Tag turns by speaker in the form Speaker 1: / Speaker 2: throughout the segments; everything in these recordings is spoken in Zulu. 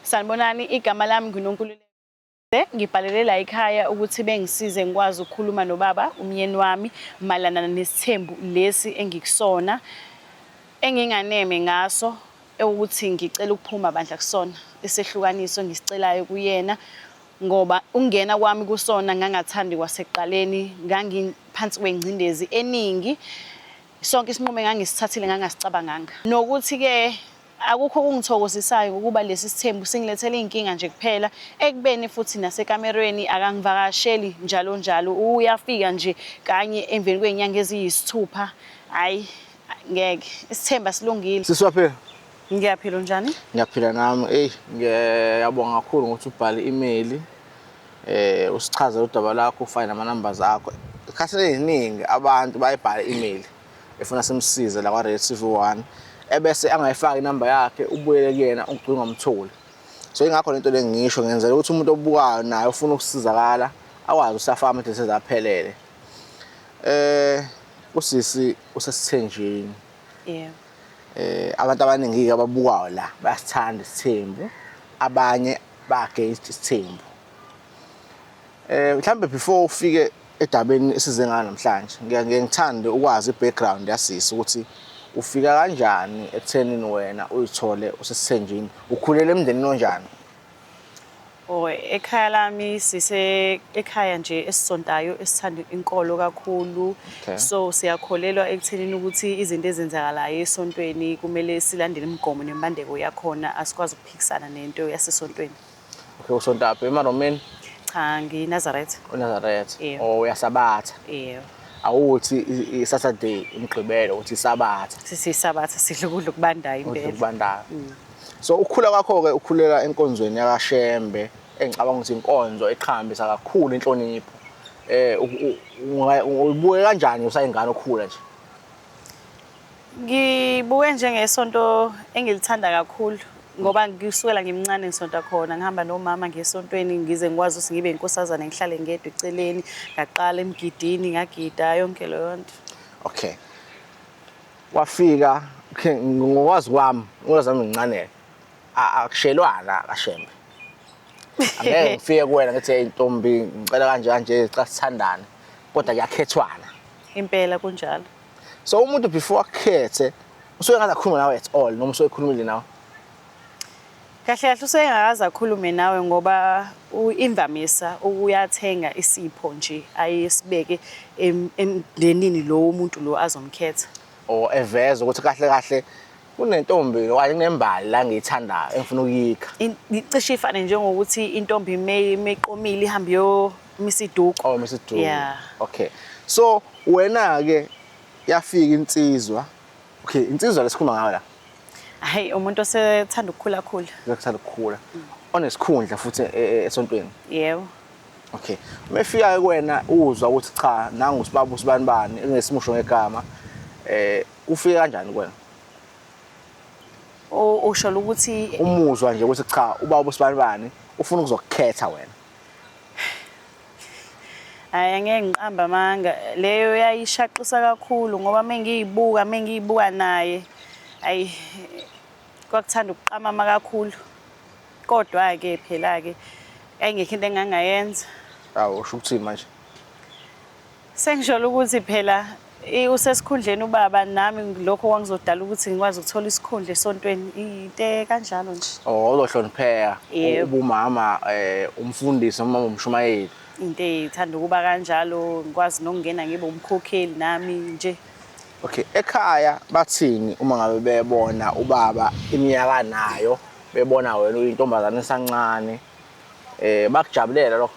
Speaker 1: Sanibonani, igama lami nguNonkululeko. Ngibhalele la ekhaya ukuthi bengisize ngikwazi ukukhuluma nobaba umyeni wami malana nesithembu lesi engikusona enginganeme ngaso ukuthi ngicela ukuphuma bandla kusona. Isehlukaniso ngisicelayo kuyena ngoba ungena kwami kusona ngangathandi kwasekuqaleni, ngangiphansi kwengcindezi eningi. Sonke isinqumo engangisithathile ngangasicabanganga. Nokuthi ke akukho okungithokozisayo ukuba lesi sithembu singilethele inkinga nje kuphela, ekubeni futhi nasekamerweni akangivakasheli njalo njalo. Uyafika nje kanye emveni kwezinyanga eziyisithupha. Hayi ngeke, isithembu asilungile.
Speaker 2: Siswaphela.
Speaker 1: Ngiyaphila unjani?
Speaker 2: Ngiyaphila nami. Ngiyabonga kakhulu ukuthi ubhale i-email usichazele udaba lakho, ufake nama-numbers akho. Ikhathini eziningi abantu bayibhala i-email efuna simsize la kwa-Radio TV1 ebese angayifaki inamba yakhe, ubuyele kuyena ugcina ungamtholi. So ingakho lento le ngisho ngenzela ukuthi umuntu obukayo naye ufuna ukusizakala akwazi usafama into sezaphelele. Usisi usesithenjini.
Speaker 1: Yebo.
Speaker 2: Abantu abaningi ababukayo la bayasithanda isithembu, abanye ba-against isithembu. Mhlambe before ufike edabeni esize ngalo namhlanje ngithande ukwazi i-background yasisi ukuthi ufika kanjani ekuthenini wena uyithole usesithenjini, ukhulele emndenini onjani?
Speaker 1: Ekhaya lami sise ekhaya nje esisontayo esithanda inkolo kakhulu. So siyakholelwa ekuthenini ukuthi izinto ezenzakalayo esontweni kumele silandele imigomo nemibandeko yakhona, asikwazi ukuphikisana nento yasesontweni.
Speaker 2: Okay, usonta apha eMaromeni?
Speaker 1: Cha, ngiNazaretha.
Speaker 2: UNazaretha.
Speaker 1: Yebo.
Speaker 2: Uyasabatha?
Speaker 1: Yebo.
Speaker 2: Awuthi i-Saturday imgqibelo uthi isabatha?
Speaker 1: Sisisabatha sidla ukudla okubandayo impela.
Speaker 2: Ukudla okubandayo. So ukukhula kwakho-ke ukhulela enkonzweni yakaShembe, engicabanga ukuthi inkonzo eqhakambisa kakhulu inhlonipho. Uyibuke kanjani usayingane okhula nje?
Speaker 1: Ngibuke njengesonto engilithanda kakhulu ngoba ngisukela ngimncane ngisonta khona, ngihamba nomama ngesontweni ngize ngikwazi ukuthi ngibe inkosazana ngihlale ngedwa eceleni, ngaqala emgidini ngagida yonke leyo nto.
Speaker 2: Okay. Wafika ngokwazi kwami, ngokwazi wami ngincane akushelwana kaShembe. Angeke ngifike kuwena ngithi hey Ntombi ngicela kanje kanje xa sithandane, kodwa kuyakhethwana.
Speaker 1: Impela kunjalo.
Speaker 2: So umuntu before akhethe usuke ngaze akhuluma nawe at all noma usuke ekhulumile nawe?
Speaker 1: Kahle kahle usengakaze akhulume nawe ngoba imvamisa ukuyathenga isipho nje ayesibeke emndenini lo umuntu lo azomkhetha.
Speaker 2: Or eveza ukuthi kahle kahle kunentombi okanye kunembali la ngiyithandayo engifuna ukuyikha.
Speaker 1: Icishe ifane njengokuthi intombi meqomile ihambe yo misiduko.
Speaker 2: Oh, misiduko.
Speaker 1: Yeah.
Speaker 2: Okay. So wena ke yafika insizwa. Okay, insizwa lesikhuluma ngayo la.
Speaker 1: Hayi, umuntu osethanda ukukhula khula.
Speaker 2: Ukuthanda ukukhula. Onesikhundla futhi esontweni.
Speaker 1: Yebo.
Speaker 2: Okay. Umefika kuwena uzwa ukuthi cha nangu usibaba usibanibani engesimusho ngegama. Ufike kanjani kuwena?
Speaker 1: Usho ukuthi
Speaker 2: umuzwa nje ukuthi cha ubaba usibanibani ufuna ukuzokukhetha wena.
Speaker 1: Hayi angeke ngiqamba amanga, leyo yayishaqisa kakhulu ngoba mengiyibuka naye ayi kwakuthanda ukuqamama kakhulu. Kodwa ke phela ke ayingekho into engangayenza.
Speaker 2: Awu usho ukuthi manje
Speaker 1: Sengisho ukuthi phela usesikhundleni ubaba nami lokho kwangizodala ukuthi ngikwazi ukuthola isikhundla esontweni into kanjalo nje.
Speaker 2: Oh uzohlonipheka ubumama umfundisi noma umshumayeli.
Speaker 1: Into ethanda ukuba kanjalo ngikwazi nokungena ngibe umkhokheli nami nje.
Speaker 2: Okay, ekhaya bathini uma ngabe bebona ubaba iminyaka nayo bebona wena uyintombazane esancane bakujabulela lokho?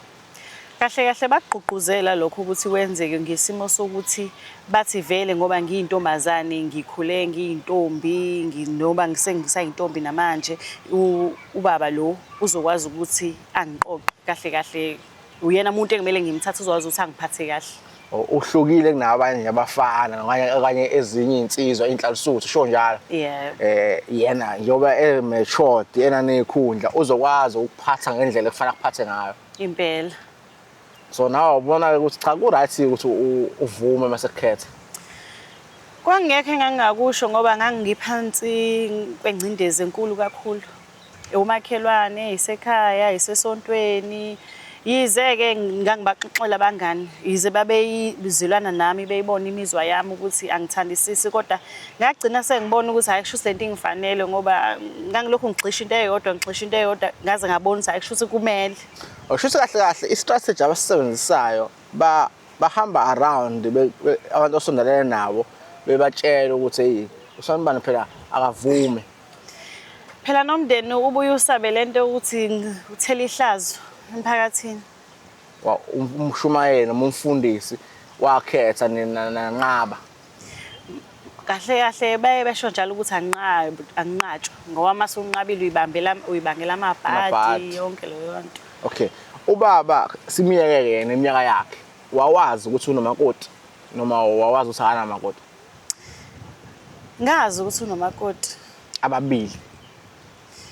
Speaker 1: Kahle kahle bagqugquzela lokho ukuthi kwenzeke ngesimo sokuthi bathi vele ngoba ngiyintombazane ngikhule ngiyintombi noma ngisayintombi namanje ubaba lo uzokwazi ukuthi angiqoqe kahle kahle uyena umuntu engemele ngimthathe uzokwazi ukuthi angiphathe kahle.
Speaker 2: Uhlukile kunabanye abafana okanye ezinye insizwa inhlalisuthi sho njalo.
Speaker 1: Yeah.
Speaker 2: Yena njoba matured yena nekhundla uzokwazi ukuphatha ngendlela ekufanele akuphathe ngayo.
Speaker 1: Impela.
Speaker 2: So nawe ubona ukuthi cha ku right ukuthi uvume mase kukhetha.
Speaker 1: Kwangekho engangakusho ngoba ngangiphansi kwengcindezi enkulu kakhulu. umakhelwane isekhaya isesontweni yize-ke ngangibaxoxela abangani yize babeyizilwana nami beyibona imizwa yami ukuthi angithandisisi kodwa ngagcina sengibona ukuthi hayi kusho ukuthi lento ingifanele ngoba ngangilokhu ngixisha into eyodwa ngaze ngabona ukuthi hayi kusho ukuthi kumele.
Speaker 2: Okusho kahle kahle i-strategy abasisebenzisayo bahamba around abantu osondelene nabo bebatshela ukuthi hey usanibani phela akavume.
Speaker 1: Phela nomndeni ubuye usabe lento ukuthi uthela ihlazo emphakathini.
Speaker 2: Umshumayeli umfundisi wakhetha nanqaba.
Speaker 1: Kahle baye besho njalo ukuthi anginqatshwa ngoba mase unqabile uyibangela amabhadi yonke leyo nto.
Speaker 2: Okay. Ubaba simiyeke yena iminyaka yakhe. Wawazi ukuthi unomakoti noma wawazi ukuthi akanamakoti?
Speaker 1: Ngazi ukuthi unomakoti
Speaker 2: ababili.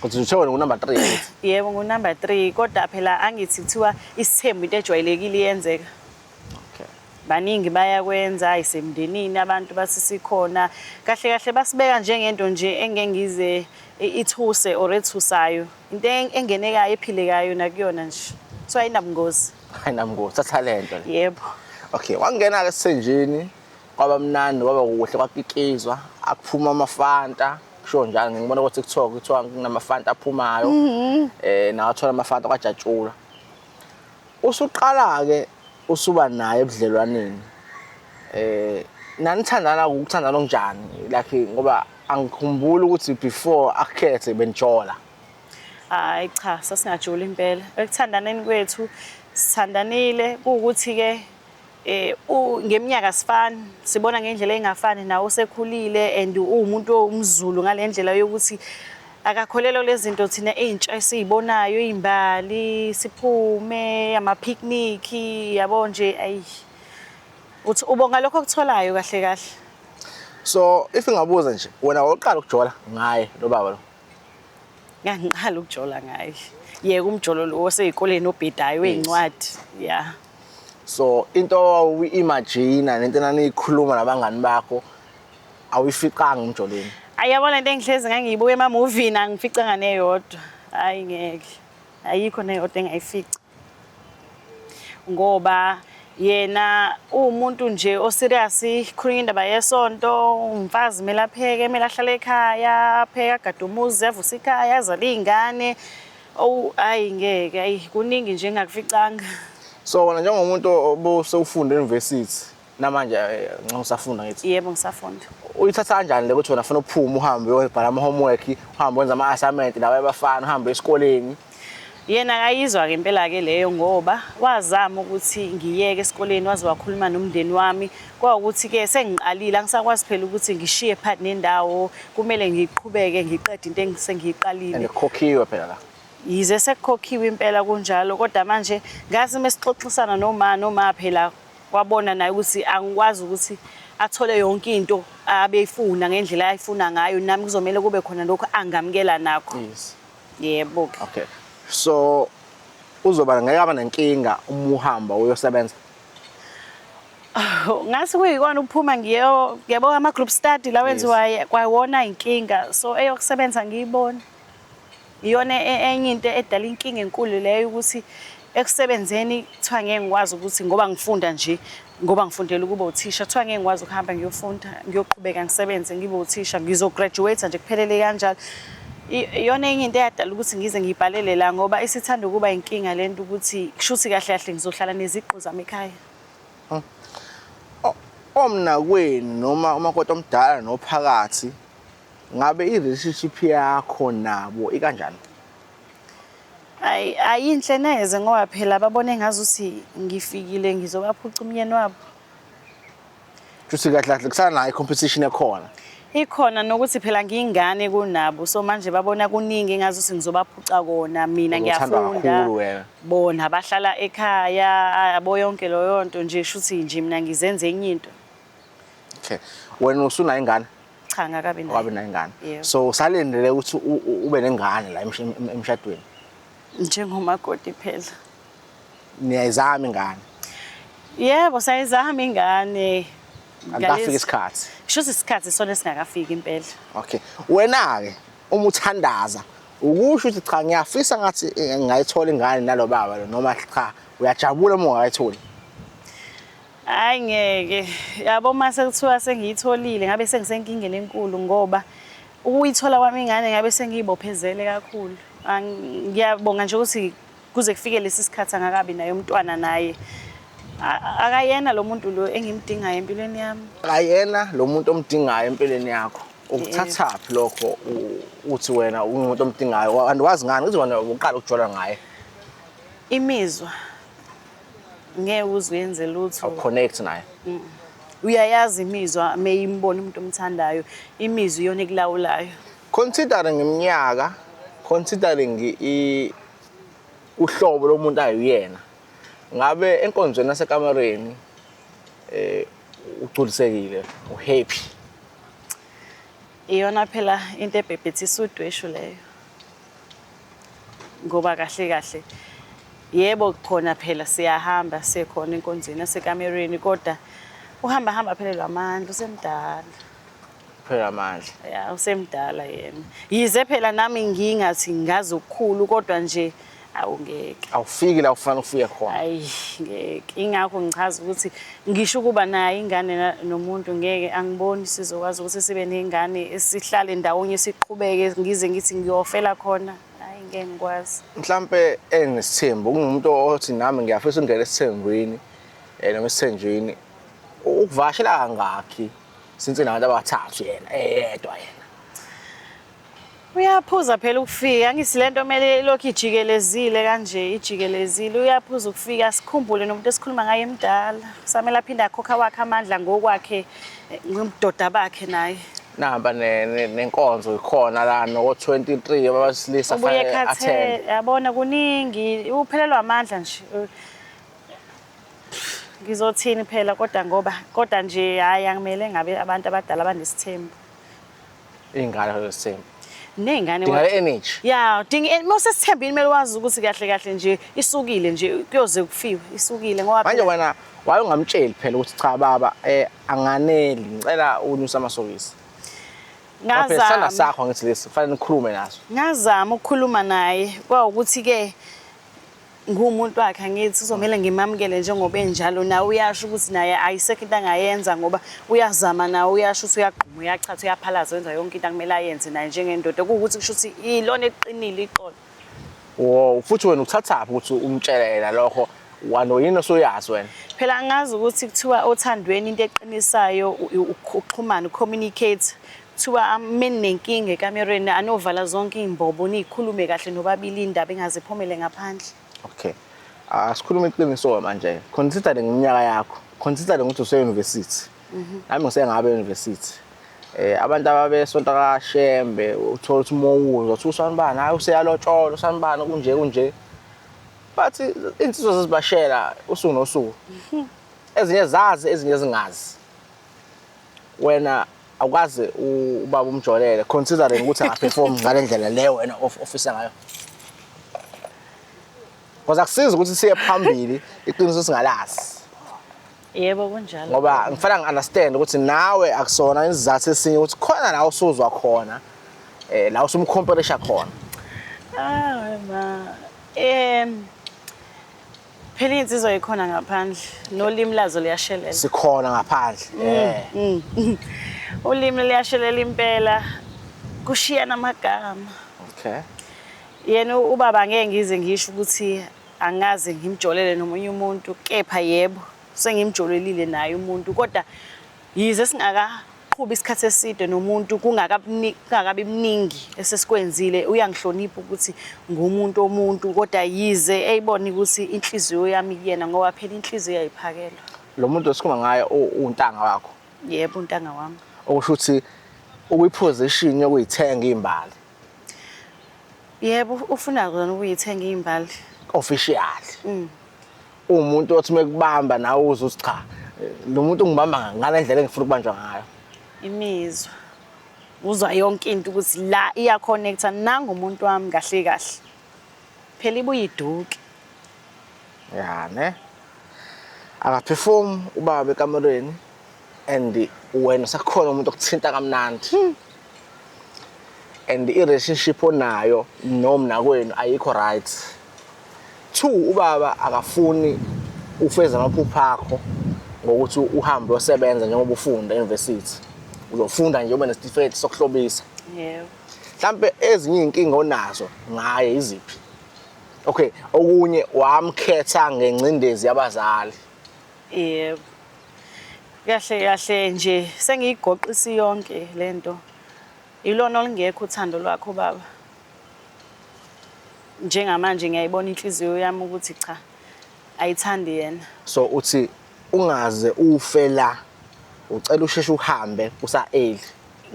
Speaker 2: Kodwa uthe wena unumber 3.
Speaker 1: Yebo ngunumber 3 kodwa phela angithi kuthiwa isithembu into ejwayelekile iyenzeka.
Speaker 2: Okay.
Speaker 1: Baningi bayakwenza isemndenini abantu basisikhona kahle basibeka njengento nje engengize ithuse or ethusayo into engenekayo ephilekayo nakuyona nje so ayinabungozi.
Speaker 2: Ayinabungozi talent.
Speaker 1: Yebo.
Speaker 2: Okay, wangena ke senjini kwaba mnandi kwaba kuhle kwakikizwa akuphuma amafanta kusho njalo ngibona ukuthi TikTok kuthiwa kunamafanta aphumayo nawathola amafanta kwajatshula. Usuqala ke usuba naye ebudlelwaneni nanithandana ukuthandana onjani like ngoba angikhumbuli ukuthi before akhethe benjola.
Speaker 1: Hayi cha sasingajula impela ekuthandaneni kwethu sithandanile ukuthi ke ngeminyaka sifani sibona ngendlela engafani nawe usekhulile and umuntu umZulu ngalendlela yokuthi akakholelo lezi zinto thina entsha esizibonayo izimbali siphume ama picnic yabo nje ayi uthi ubonga lokho okutholayo kahle.
Speaker 2: So if ngabuza nje wena waqala ukujola ngaye lo baba lo?
Speaker 1: Ngiqala ukujola ngaye yeke umjolo lo oseyikoleni obhedayo wezincwadi yeah.
Speaker 2: So into uyi-imagine nento naniyikhuluma nabangani bakho awuyificanga umjolweni?
Speaker 1: Ayabona into engihlezi ngangiyibuka ema-movie angificanga neyodwa. Hayi ngeke. Ayikho neyodwa engayifica. Ngoba yena umuntu nje oserious ikhuluma indaba yesonto, umfazi kumele apheke, kumele ahlale ekhaya, apheke agade umuzi, avusa ikhaya, azale izingane. Hayi ngeke, hayi kuningi nje engakuficanga.
Speaker 2: So wena njengomuntu obusewufunda e-university namanje ngisafunda ngithi?
Speaker 1: Yebo ngisafunda.
Speaker 2: Uyithatha kanjani le ukuthi wena ufuna ukuphuma uhambe uyobhala ama-homework, uhambe wenza ama-assignment lawa abafana, uhambe esikoleni?
Speaker 1: Yena akayizwa ke impela ke leyo ngoba wazama ukuthi ngiyeke esikoleni waze wakhuluma nomndeni wami kwawukuthi ke sengiqalile angisakwazi phela ukuthi ngishiye phansi nendawo kumele ngiqhubeke ngiqede into engisengiyiqalile.
Speaker 2: And khokhiwe phela la.
Speaker 1: Yize sekukhokhiwe impela kunjalo kodwa manje ngazi mesixoxisana noma phela kwabona naye ukuthi angikwazi ukuthi athole yonke into abeyifuna ngendlela ayifuna ngayo nami kuzomela kube khona lokho angamukela nakho.
Speaker 2: Yes.
Speaker 1: Yebo.
Speaker 2: Okay. So uzoba ngeke aba nenkinga uma uhamba uyosebenza?
Speaker 1: Ngase kuyikona ukuphuma ngiyabona ama group study la wenziwa kwawona inkinga so eyokusebenza ngiyibona. Iyona enye into edala inkinga enkulu leyo ukuthi ekusebenzeni kuthiwa ngeke ngikwazi ukuthi ngoba ngifunda nje ngoba ngifundela ukuba uthisha kuthiwa ngeke ngikwazi ukuhamba ngiyofunda ngiyoqhubeka ngisebenze ngibe uthisha ngizograduate nje kuphelele kanjalo. Iyona enye into eyadala ukuthi ngize ngibhalele la ngoba isithanda ukuba inkinga lento ukuthi kushuthi kahle kahle ngizohlala neziqu zami ekhaya.
Speaker 2: Omna kwenu noma umakoti omdala nophakathi ngabe i-relationship yakho nabo ikanjani?
Speaker 1: Ayinhle neze ngoba phela babone ngazuthi ngifikile ngizobaphuca umyeni wabo.
Speaker 2: Futhi kahle kahle kusana nayo competition ekhona.
Speaker 1: Ikhona nokuthi phela ngiyingane kunabo so manje babona kuningi ngazuthi ngizobaphuca kona mina ngiyafunda. Bona bahlala ekhaya abo yonke loyo nto nje shuthi nje mina ngizenze enye into.
Speaker 2: Okay. Wena usunayo ingane?
Speaker 1: Cha ngakabi nayo.
Speaker 2: Wabe nayo ingane. So usalindele ukuthi ube nengane la emshadweni.
Speaker 1: Njengomakoti phela.
Speaker 2: Niyayizama ingane?
Speaker 1: Yebo sayizama ingane.
Speaker 2: Akafika isikhathi.
Speaker 1: Shuthi isikhathi sona singakafiki impela.
Speaker 2: Okay. Wena ke uma uthandaza Ukusho ukuthi cha ngiyafisa ngathi ngayithola ingane nalo baba lo noma cha uyajabula uma ungayitholi.
Speaker 1: Hayi ngeke. Yabo mase kuthiwa sengiyitholile ngabe sengisenkingeni enkulu ngoba ukuyithola kwami ingane ngabe sengiyibophezele kakhulu. Ngiyabonga nje ukuthi kuze kufike lesi sikhathi angakabi naye umntwana naye. Akayena lo muntu lo engimdingayo empilweni yami.
Speaker 2: Akayena lo muntu omdingayo empilweni yakho. Ukuthathaphi lokho uthi wena umuntu omdingayo andiwazi ngani ukuthi wena uqala ukujola ngaye.
Speaker 1: Imizwa ngeke uzenze lutho.
Speaker 2: Awuconnect naye.
Speaker 1: Uyayazi imizwa meyimbona umuntu omthandayo, imizwa iyona ekulawulayo.
Speaker 2: Considering iminyaka, considering uhlobo lomuntu ayuyena. Ngabe enkonzweni yasekamereni uculisekile, uhappy.
Speaker 1: Iyona phela into ebhebhethisa udweshu leyo. Ngoba kahle yebo khona phela siyahamba sekhona enkonzweni yasekamereni kodwa uhamba phelelwa amandla usemdala.
Speaker 2: Phela amandla.
Speaker 1: Ya usemdala yena. Yize phela nami ngingathi ngazi ukukhulu kodwa nje awungeke.
Speaker 2: Awufiki la ufana ufike khona.
Speaker 1: Hayi ngeke. Ingakho ngichaza ukuthi ngisho kuba naye ingane nomuntu ngeke angiboni sizokwazi ukuthi sibe nengane esihlale ndawonye siqhubeke ngize ngithi ngiyofela khona. Hayi ngeke ngikwazi.
Speaker 2: Mhlambe enesithembu ungumuntu othi nami ngiyafisa ungena esithembweni noma esithenjweni ukuvashela kangakhi since nabantu abathathu yena eyedwa yena.
Speaker 1: Uyaphuza phela ukufika ngisilento mele lokhu ijikelezile kanje ijikelezile uyaphuza ukufika sikhumbule nomuntu esikhuluma ngaye emdala samele aphinde akhokha wakhe amandla ngokwakhe ngumdoda bakhe naye.
Speaker 2: Namba nenkonzo ikhona la no 23 abasilisa
Speaker 1: fanele attend. Yabona kuningi uphelelwa amandla nje. Ngizothini phela kodwa nje hayi angimele ngabe abantu abadala abanesithembu.
Speaker 2: Ingane lesithembu.
Speaker 1: Nengane
Speaker 2: dinga energy.
Speaker 1: Yeah, dinga mose sithembile kumele wazi ukuthi kahle nje isukile nje kuyoze kufiwe isukile ngoba
Speaker 2: manje wena waye ungamtsheli phela ukuthi cha baba anganeli ngicela unyusa amasokisi. Ngazama sakho ngithi lesi kufanele nikhulume naso.
Speaker 1: Ngazama ukukhuluma naye kwawukuthi ke ngumuntu wakhe angithi uzomela ngimamukele njengoba enjalo nawe uyasho ukuthi naye ayisekho into angayenza ngoba uyazama nawe uyasho ukuthi uyaqhuma uyachatha uyaphalaza wenza yonke into akumele ayenze naye njengendoda ukuthi kusho ukuthi ilona eqinile iqolo.
Speaker 2: Wo futhi wena uthathaphi ukuthi umtshelela lokho wanoyini osoyazi wena.
Speaker 1: Phela ngazi ukuthi kuthiwa othandweni into eqinisayo ukuxhumana ucommunicate kuthiwa menenkinga ekamereni anovala zonke imbobo nikhulume kahle nobabili indaba engaziphomele ngaphandle.
Speaker 2: Okay. Asikhulume iqiniso manje. Considering iminyaka yakho, considering ukuthi use-university. Nami ngisengabe e-university. Abantu ababesonta kaShembe uthola ukuthi umowuzo uthi usanibani hayi useyalotshola usanibani kunje. But insizwa zizibashela usuku nosuku. Ezinye zazi ezinye zingazi. Wena awukaze ubaba umjolele considering ukuthi angaperform ngalendlela leyo wena ofisa ngayo. Ngoba akusiza ukuthi siye phambili iqiniso singalazi.
Speaker 1: Yebo kunjalo.
Speaker 2: Ngoba ngifana ngiunderstand ukuthi nawe akusona isizathu esinye ukuthi khona la usuzwa khona la usumcomparisa khona.
Speaker 1: Phela insizwa ikhona ngaphandle nolimi lazo liyashelela.
Speaker 2: Sikhona ngaphandle.
Speaker 1: Ulimi liyashelela impela kushiyana amagama.
Speaker 2: Okay.
Speaker 1: Yena ubaba ngeke ngize ngisho ukuthi angaze ngimjolele nomunye umuntu kepha yebo sengimjolelile naye umuntu kodwa yize singakaqhuba isikhathi eside nomuntu kungakabi mningi esesikwenzile uyangihlonipha ukuthi ngumuntu kodwa yize eyibona ukuthi inhliziyo yami kuyena ngoba phela inhliziyo yayiphakela.
Speaker 2: Lo muntu osikhuluma ngaye untanga wakho.
Speaker 1: Yebo untanga wami.
Speaker 2: Okusho ukuthi ukwiposition yokuyithenga izimbali.
Speaker 1: Yebo ufuna kona ukuyithenga izimbali
Speaker 2: official. Umuntu othi mekubamba nawe uze uthi cha lo muntu ngibamba ngalendlela engifuna ukubanjwa ngayo.
Speaker 1: Imizwa uzwa yonke into ukuthi la iya connecta nangomuntu wami kahle. Phela ibuyiduke.
Speaker 2: Ya ne. Akaperform ubaba ekamereni and wena sakhona umuntu okuthinta kamnandi. and i-relationship onayo nomnakwenu ayikho right. 2, ubaba akafuni ufeza amaphupho akho ngokuthi uhambe uyosebenza njengoba ufunda e-university. Uzofunda nje ube nesitifiketi sokuhlobisa.
Speaker 1: Yebo.
Speaker 2: Mhlambe ezinye inkinga onazo ngaye iziphi? Okay, okunye wamkhetha ngencindezi yabazali.
Speaker 1: Yebo. Kahle nje sengiyigoqisa yonke lento. Ilona olingekho uthando lwakho baba. Njengamanje ngiyayibona inhliziyo yami ukuthi cha ayithandi yena.
Speaker 2: So uthi ungaze ufe la ucela usheshe uhambe usa-early.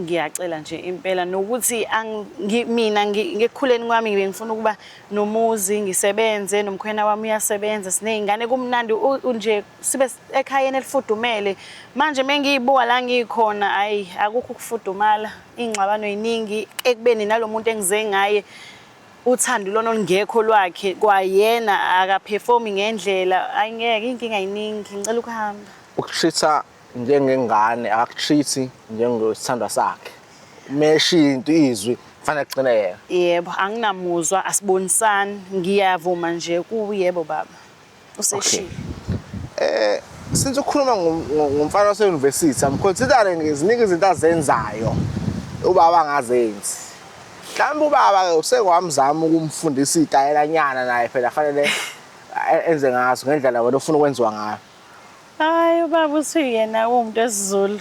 Speaker 1: Ngiyacela nje impela nokuthi mina ngekukhuleni kwami ngifuna ukuba nomuzi ngisebenze nomkhwena wami uyasebenza sinezingane kumnandi nje sibe ekhayeni elifudumele manje mengiyibuka la ngikhona ayi akukho ukufudumala ingxabano yiningi ekubeni nalomuntu engize ngaye uthando lona olungekho lwakhe kwayena akaperformi ngendlela ayingeke inkinga yiningi ngicela ukuhamba.
Speaker 2: Ukushitha njengengane akakutreat njengesithandwa sakhe. Meshinto izwi kufanele kugcine yena.
Speaker 1: Yebo, anginamuzwa asibonisani ngiyavuma nje kuyebo baba. Useshilo.
Speaker 2: Since ukhuluma ngomfana wase-university, I'm considering iziningi izinto azenzayo ubaba angazenzi. Mhlawumbe ubaba usekwamzama ukumfundisa itayela nyana naye phela fanele enze ngazo ngendlela wena ufuna ukwenziwa ngayo.
Speaker 1: Hayi ubaba uthi yena umuntu wesiZulu.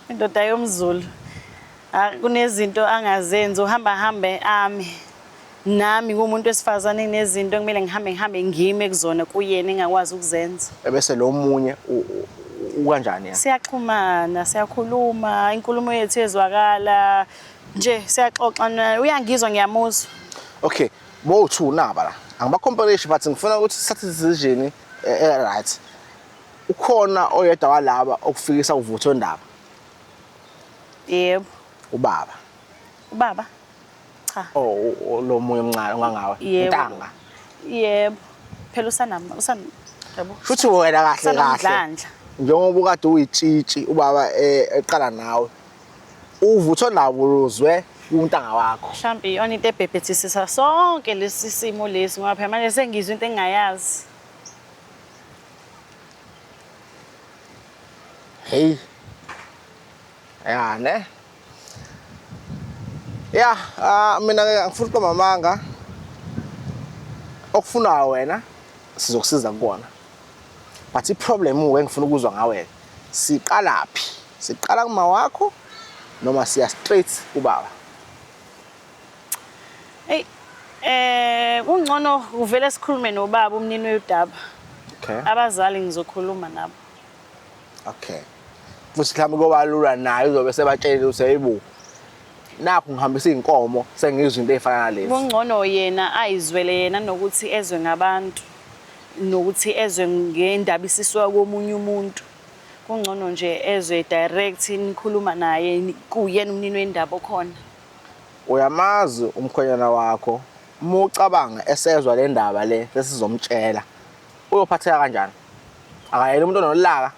Speaker 1: Indoda yomZulu. Kunezinto angazenzi uhamba nami kumuntu wesifazane nezinto kumele ngihambe ngime kuzona kuyena engakwazi ukuzenza.
Speaker 2: Bese lo munye ukanjani yena?
Speaker 1: Siyaxhumana, siyakhuluma, inkulumo yethu ezwakala. Nje siyaxoxa uyangizwa ngiyamuzwa.
Speaker 2: Okay, bo2 naba la. Angiba comparison but ngifuna ukuthi sithathe decision right. Ukhona oyedwa walaba okufikisa uvutho ndaba.
Speaker 1: Yebo.
Speaker 2: Ubaba.
Speaker 1: Ubaba? Cha.
Speaker 2: Oh lo moya omncane ongangawe. Intanga.
Speaker 1: Yebo. Phela yabo.
Speaker 2: Futhi wena kahle. Njengoba ukade uyitshitshi ubaba eqala nawe. Uvutho nabo uzwe untanga wakho.
Speaker 1: Mhlawumbe iyona into ebhebhethisa sonke lesi simo lesi ngoba phela manje sengizwe into engingayazi.
Speaker 2: Hey. Ya ne? Ya, mina ngifuna ukuba mamanga. Okufuna wena sizokusiza kuona. But iproblem engifuna ukuzwa ngawe siqalaphi? Siqala kuma wakho noma siya straight kubaba?
Speaker 1: Hey, kungcono uvele sikhulume nobaba umnini wedaba.
Speaker 2: Okay.
Speaker 1: Abazali ngizokhuluma nabo.
Speaker 2: Okay. Futhi mhlawumbe kobalula naye uzobe sebatshela useyibu. Nakho ngihambisa inkomo sengizwe into ezifana nalezi.
Speaker 1: Kungcono yena ayizwele yena nokuthi ezwe ngabantu nokuthi ezwe ngendaba isiswa komunye umuntu. Kungcono nje ezwe direct nikhuluma naye kuyena umnini wendaba okhona.
Speaker 2: Uyamazi umkhonyana wakho uma ucabanga esezwa le ndaba le sesizomtshela uyophatheka kanjani? Akayena umuntu onolaka.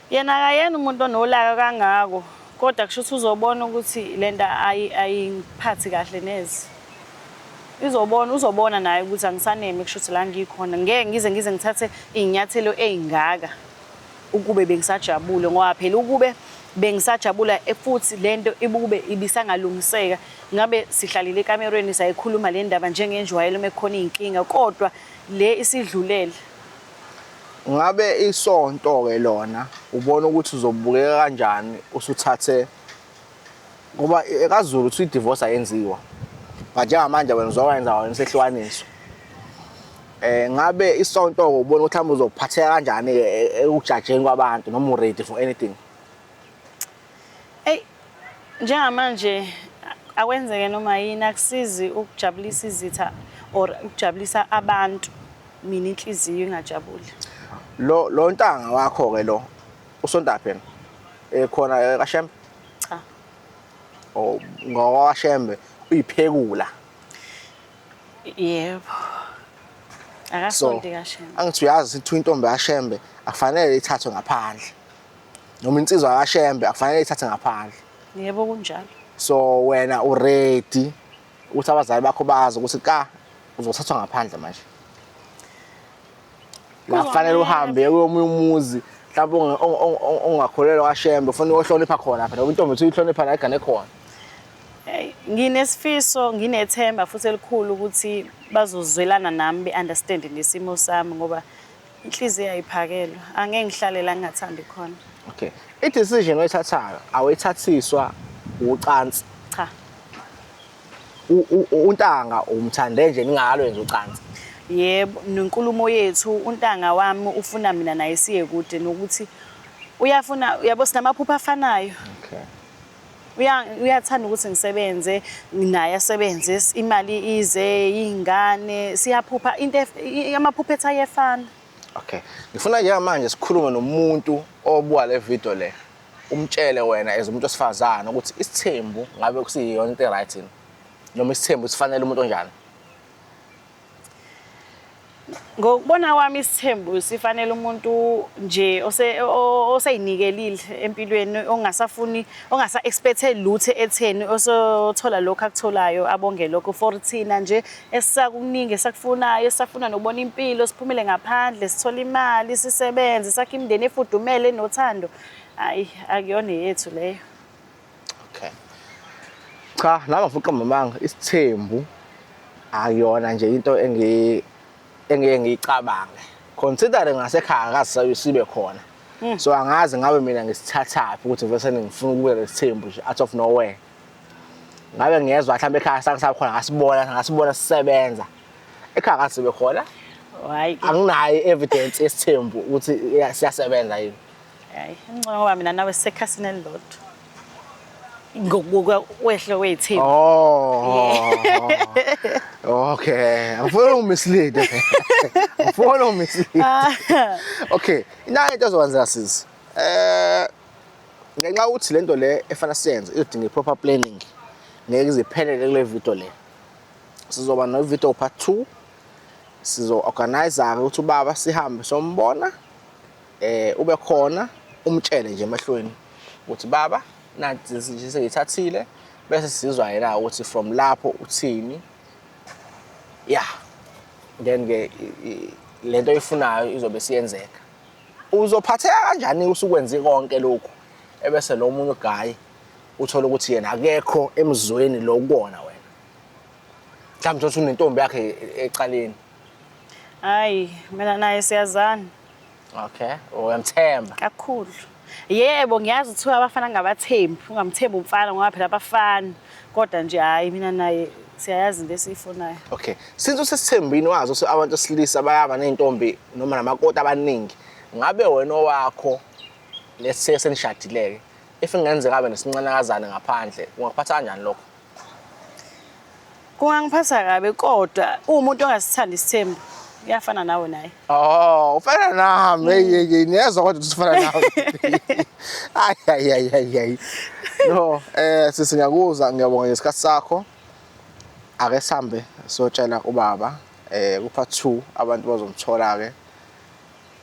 Speaker 1: Yena akayena umuntu onolaka kangako kodwa kusho ukuthi uzobona ukuthi lenda ayingiphathi kahle neze. Uzobona naye ukuthi angisaneme kusho ukuthi la ngikhona ngeke ngize ngithathe inyathelo ezingaka ukube bengisajabule ngoba phela ukube bengisajabula futhi lento ibukube ibisangalungiseka ngabe sihlalile ekamerweni sayikhuluma le ndaba njengenjwayelo mekukhona izinkinga kodwa le isidlulele.
Speaker 2: Ngabe isonto ke lona ubona ukuthi uzobukeka kanjani usuthathe ngoba ekaZulu uthi divorce ayenziwa but njengamanje wena uzokwenza wena isehlukaniso. Ngabe isonto ubona ukuthi mhlawumbe uzophatheka kanjani ekujajeni kwabantu noma ready for anything?
Speaker 1: Njengamanje akwenzeke noma yini akusizi ukujabulisa izitha or ukujabulisa abantu mina inhliziyo ingajabuli.
Speaker 2: Lo ntanga wakho ke lo usondaphi yena? Khona kaShembe?
Speaker 1: Cha.
Speaker 2: Oh ngowakaShembe uyiphekula.
Speaker 1: Yebo. Akasonto kaShembe.
Speaker 2: Angithi uyazi ukuthi intombi kaShembe akufanele ithathwe ngaphandle. Noma insizwa kaShembe akufanele ithathwe ngaphandle.
Speaker 1: Yebo kunjalo.
Speaker 2: so wena uready ukuthi abazali bakho bazi ukuthi uzothathwa ngaphandle manje. La kufanele uhambe komunye umuzi mhlawumbe ongakholelwa kaShembe ufuna uyohlonipha khona phela intombi uthi uyihlonipha la igane khona.
Speaker 1: Nginesifiso, nginethemba futhi elikhulu ukuthi bazozwelana nami be-understand nesimo sami ngoba inhliziyo ayiphakelwa. Angeke ngihlale la ngingathandi khona.
Speaker 2: Okay. I-decision oyithathayo awuyithathiswa ucansi.
Speaker 1: Cha.
Speaker 2: uNtanga umthande nje ningakalwenza ucansi.
Speaker 1: Yebo, nenkulumo yethu uNtanga wami ufuna mina naye siye kude nokuthi uyafuna uyabo sinamaphupho afanayo.
Speaker 2: Okay.
Speaker 1: Uyathanda ukuthi ngisebenze naye asebenze imali ize ingane siyaphupha into amaphupho ethu ayefana.
Speaker 2: Okay. Ngifuna nje manje sikhulume nomuntu obuka le video le. Umtshele wena as umuntu osifazana ukuthi isithembu ngabe kusiyona into right yini. Noma isithembu sifanele umuntu onjani.
Speaker 1: Ngokubona kwami isithembu sifanele umuntu nje oseyinikelile empilweni ongasafuni ongasa expecte lutho etheni osothola lokho akutholayo abonge lokho for thina nje esisakuningi esakufunayo esafuna nokubona impilo siphumele ngaphandle sithola imali sisebenze sakhe imndeni efudumele nothando hayi akuyona yethu leyo.
Speaker 2: Okay. Cha nami mfuqa mamanga isithembu akuyona nje into engeke ngiyicabange. Considering ngasekhaya akasayo sibe khona. So angazi ngabe mina ngisithathaphi ukuthi vese ngifuna ukubuka lesithembu nje out of nowhere. Ngabe ngiyezwa mhlawumbe ekhaya sakhona ngasibona sisebenza. Ekhaya akasibe khona.
Speaker 1: Hayi.
Speaker 2: Anginayo evidence yesithembu ukuthi siyasebenza yini.
Speaker 1: Hayi, ngicabanga ngoba mina nawe sisekhasini elilodwa. Ngokubuka wehle wethembu.
Speaker 2: Oh. Okay. Angifuna umislead. Angifuna umislead. Okay. Ina into ezokwenza sisi. Ngenxa ukuthi lento le efana siyenze idinga iproper planning. Ngeke iziphelele kule video le. Sizoba no video part 2. Sizo organize ukuthi ubaba sihambe sombona. Ube khona umtshele nje emahlweni ukuthi baba nathi nje sengithathile bese sizwa yena ukuthi from lapho uthini. Yeah. Then ke lento oyifunayo izobe siyenzeka. Uzophatheka kanjani usukwenze konke lokho ebese lo munye uguy uthola ukuthi yena akekho emzweni lokubona wena. Mhlawumbe uthi unentombi yakhe ecaleni.
Speaker 1: Hayi, mina naye siyazana.
Speaker 2: Okay, uyamthemba.
Speaker 1: Kakhulu. Yebo, ngiyazi ukuthi abafana ngabathembi, ungamthembi umfana ngoba phela abafana. Kodwa nje hayi mina naye siyayazi into esiyifunayo.
Speaker 2: Okay. Since usesithembini wazi ukuthi abantu besilisa bayaba nentombi noma namakoti abaningi. Ngabe wena owakho lesi senishadileke. If ingenzeka abe nesincanakazana ngaphandle, ungakuphatha kanjani lokho?
Speaker 1: Kungangiphatha kabi kodwa umuntu ongasithandi isithembu uyafana nawe naye.
Speaker 2: Oh, ufana nami ngiyezwa kodwa usifana nawe. Ay. No, sisi ngiyakuzwa ngiyabonga ngesikhathi sakho. Ake sihambe siyotshela ubaba ku part 2 abantu bazomthola ke.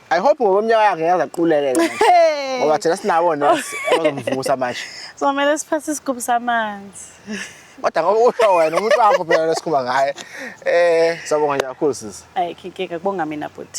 Speaker 2: I hope ngoba umnyaka yakhe yazaquleke ngoba thina sinabona abazomvusa manje.
Speaker 1: So mele siphathe isigubhu samanzi.
Speaker 2: Kodwa ngoba usho wena umuntu wakho phela lesikhumba ngaye. Sabonga nje kakhulu sisi.
Speaker 1: Hayi, ngeke kubonga mina futhi.